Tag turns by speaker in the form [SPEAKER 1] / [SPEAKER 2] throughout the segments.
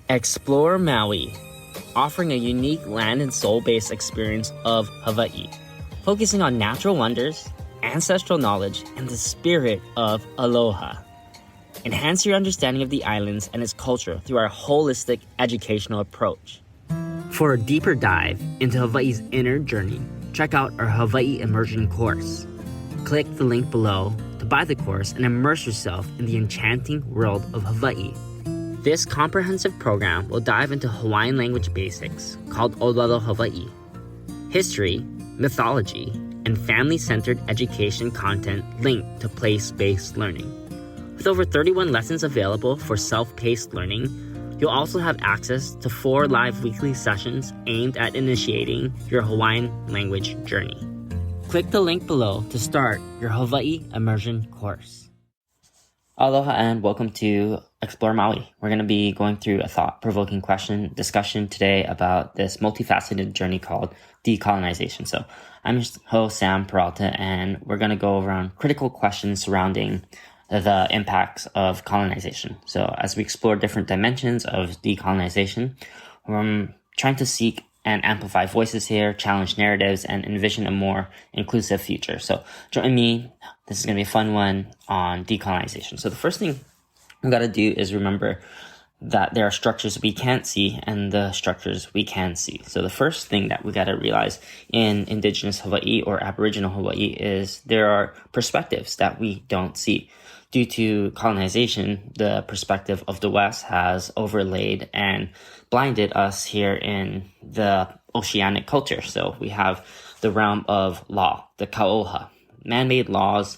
[SPEAKER 1] Explore Maui, offering a unique land and soul-based experience of Hawai'i, focusing on natural wonders, ancestral knowledge, and the spirit of aloha. Enhance your understanding of the islands and its culture through our holistic educational approach. For a deeper dive into Hawaii's inner journey, check out our Hawai'i Immersion course. Click the link below to buy the course and immerse yourself in the enchanting world of Hawaii. This comprehensive program will dive into Hawaiian language basics called Olelo Hawaii, history, mythology, and family-centered education content linked to place-based learning. With over 31 lessons available for self-paced learning, you'll also have access to 4 live weekly sessions aimed at initiating your Hawaiian language journey. Click the link below to start your Hawai'i Immersion course. Aloha and welcome to Explore Maui. We're going to be going through a thought-provoking discussion today about this multifaceted journey called decolonization. So I'm your host, Sam Peralta, and we're going to go around critical questions surrounding the impacts of colonization. So as we explore different dimensions of decolonization, we're trying to seek and amplify voices here, challenge narratives, and envision a more inclusive future. So join me. This is going to be a fun one on decolonization. So the first thing we got to do is remember that there are structures we can't see and the structures we can see. So the first thing that we got to realize in indigenous Hawaii or aboriginal Hawaii is there are perspectives that we don't see. Due to colonization, the perspective of the West has overlaid and blinded us here in the oceanic culture. So we have the realm of law, the kauoha, man-made laws,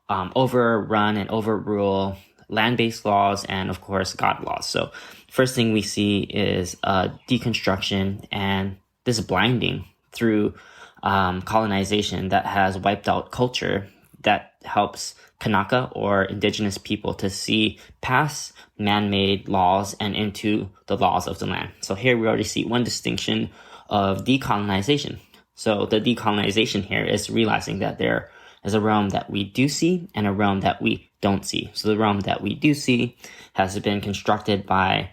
[SPEAKER 1] overrun and overrule land-based laws, and of course, God laws. So first thing we see is deconstruction and this blinding through colonization that has wiped out culture that helps Kanaka or indigenous people to see past man-made laws and into the laws of the land. So here we already see one distinction of decolonization. So the decolonization here is realizing that there is a realm that we do see and a realm that we don't see. So the realm that we do see has been constructed by,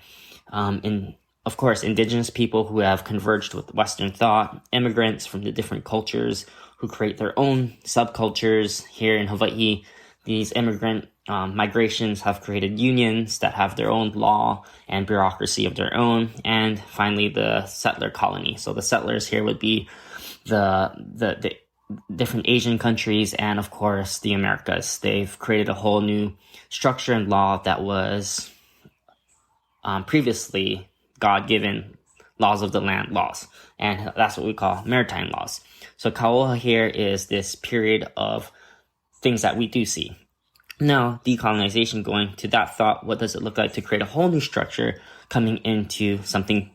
[SPEAKER 1] of course, indigenous people who have converged with Western thought, immigrants from the different cultures who create their own subcultures. Here in Hawaii, these immigrant migrations have created unions that have their own law and bureaucracy of their own. And finally, the settler colony. So the settlers here would be the different Asian countries and, of course, the Americas. They've created a whole new structure and law that was previously God-given laws of the land laws. And that's what we call maritime laws. So kauoha here is this period of things that we do see. Now, decolonization, going to that thought, what does it look like to create a whole new structure coming into something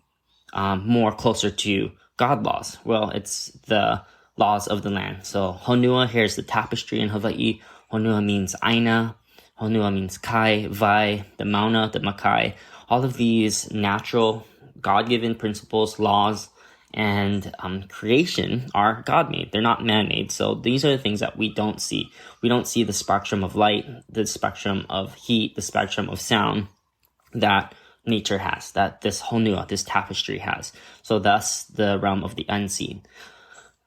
[SPEAKER 1] more closer to God laws? Well, it's the laws of the land. So honua, here's the tapestry in Hawaii. Honua means aina. Honua means kai, vai, the mauna, the makai. All of these natural, God-given principles, laws, and creation are God-made. They're not man-made. So these are the things that we don't see. We don't see the spectrum of light, the spectrum of heat, the spectrum of sound that nature has, that this honua, this tapestry has. So thus the realm of the unseen.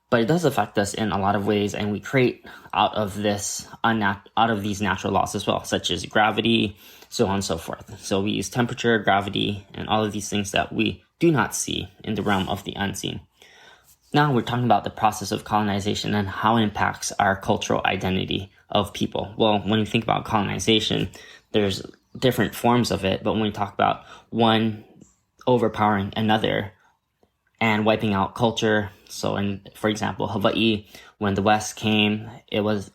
[SPEAKER 1] But it does affect us in a lot of ways, and we create out of these natural laws as well, such as gravity, so on and so forth. So we use temperature, gravity, and all of these things that we do not see in the realm of the unseen. Now we're talking about the process of colonization and how it impacts our cultural identity of people. Well, when you think about colonization, there's different forms of it, but when we talk about one overpowering another and wiping out culture, so for example, Hawaii, when the West came, it was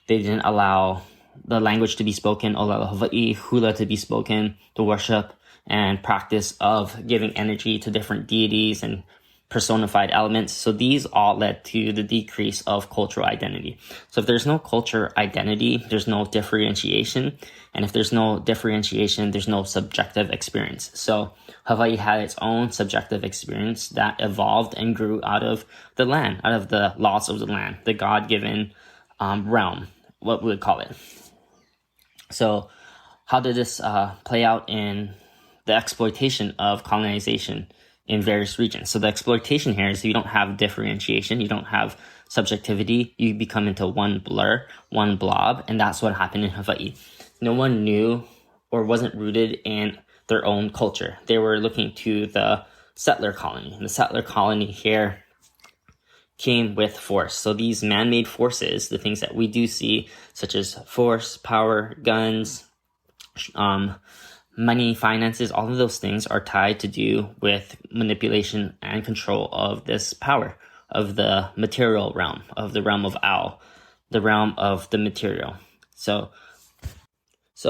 [SPEAKER 1] they didn't allow the language to be spoken, Olelo Hawaii, hula to be spoken, the worship and practice of giving energy to different deities and personified elements. So these all led to the decrease of cultural identity. So if there's no culture identity, there's no differentiation. And if there's no differentiation, there's no subjective experience. So Hawaii had its own subjective experience that evolved and grew out of the land, out of the laws of the land, the God-given realm, what we would call it. So how did this play out in the exploitation of colonization in various regions. So the exploitation here is you don't have differentiation, you don't have subjectivity, you become into one blur, one blob, and that's what happened in Hawaii. No one knew or wasn't rooted in their own culture. They were looking to the settler colony. And the settler colony here came with force. So these man-made forces, the things that we do see, such as force, power, guns, money, finances, all of those things are tied to do with manipulation and control of this power, of the material realm, of the realm of Ao, the realm of the material. So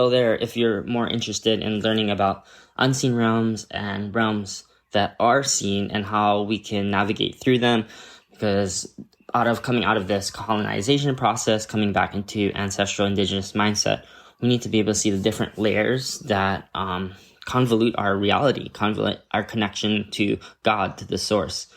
[SPEAKER 1] there, if you're more interested in learning about unseen realms and realms that are seen and how we can navigate through them, because coming out of this colonization process, coming back into ancestral indigenous mindset, we need to be able to see the different layers that convolute our reality, convolute our connection to God, to the source.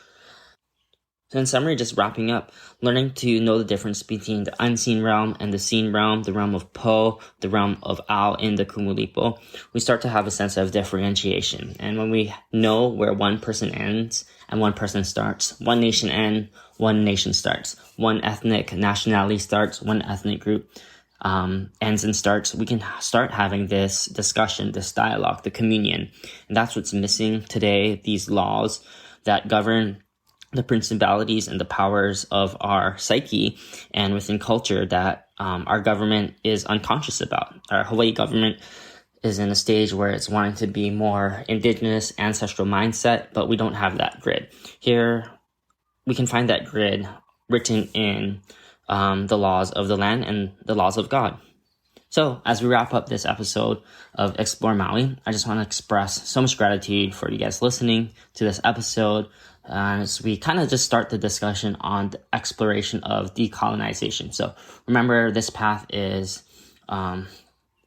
[SPEAKER 1] So in summary, just wrapping up, learning to know the difference between the unseen realm and the seen realm, the realm of Po, the realm of Ao in the Kumulipo, we start to have a sense of differentiation. And when we know where one person ends and one person starts, one nation ends, one nation starts, one ethnic nationality starts, one ethnic group ends and starts, we can start having this discussion, this dialogue, the communion. And that's what's missing today, these laws that govern the principalities and the powers of our psyche and within culture that our government is unconscious about. Our Hawaii government is in a stage where it's wanting to be more indigenous, ancestral mindset, but we don't have that grid. Here, we can find that grid written in the laws of the land and the laws of God. So as we wrap up this episode of Explore Maui, I just want to express so much gratitude for you guys listening to this episode as we kind of just start the discussion on the exploration of decolonization. So remember, this path is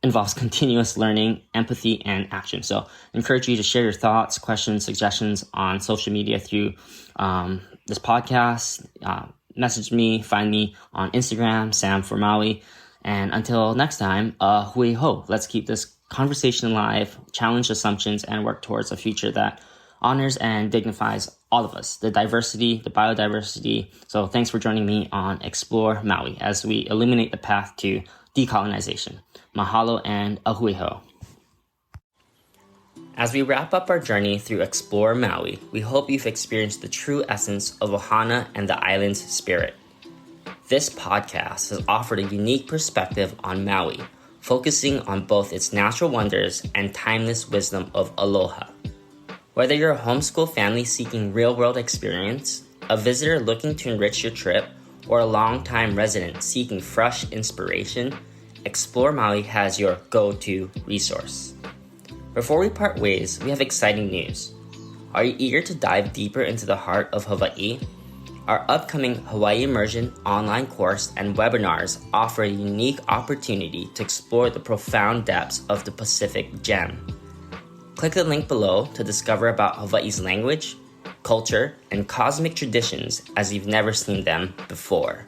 [SPEAKER 1] involves continuous learning, empathy, and action. So I encourage you to share your thoughts, questions, suggestions on social media through this podcast. Message me, find me on Instagram, Sam for Maui. And until next time, hui ho. Let's keep this conversation alive, challenge assumptions, and work towards a future that honors and dignifies all of us, the diversity, the biodiversity. So thanks for joining me on Explore Maui as we illuminate the path to decolonization. Mahalo and a hui ho. As we wrap up our journey through Explore Maui, we hope you've experienced the true essence of Ohana and the island's spirit. This podcast has offered a unique perspective on Maui, focusing on both its natural wonders and timeless wisdom of aloha. Whether you're a homeschool family seeking real-world experience, a visitor looking to enrich your trip, or a long-time resident seeking fresh inspiration, Explore Maui has your go-to resource. Before we part ways, we have exciting news. Are you eager to dive deeper into the heart of Hawaii? Our upcoming Hawai'i Immersion online course and webinars offer a unique opportunity to explore the profound depths of the Pacific Gem. Click the link below to discover about Hawaii's language, culture, and cosmic traditions as you've never seen them before.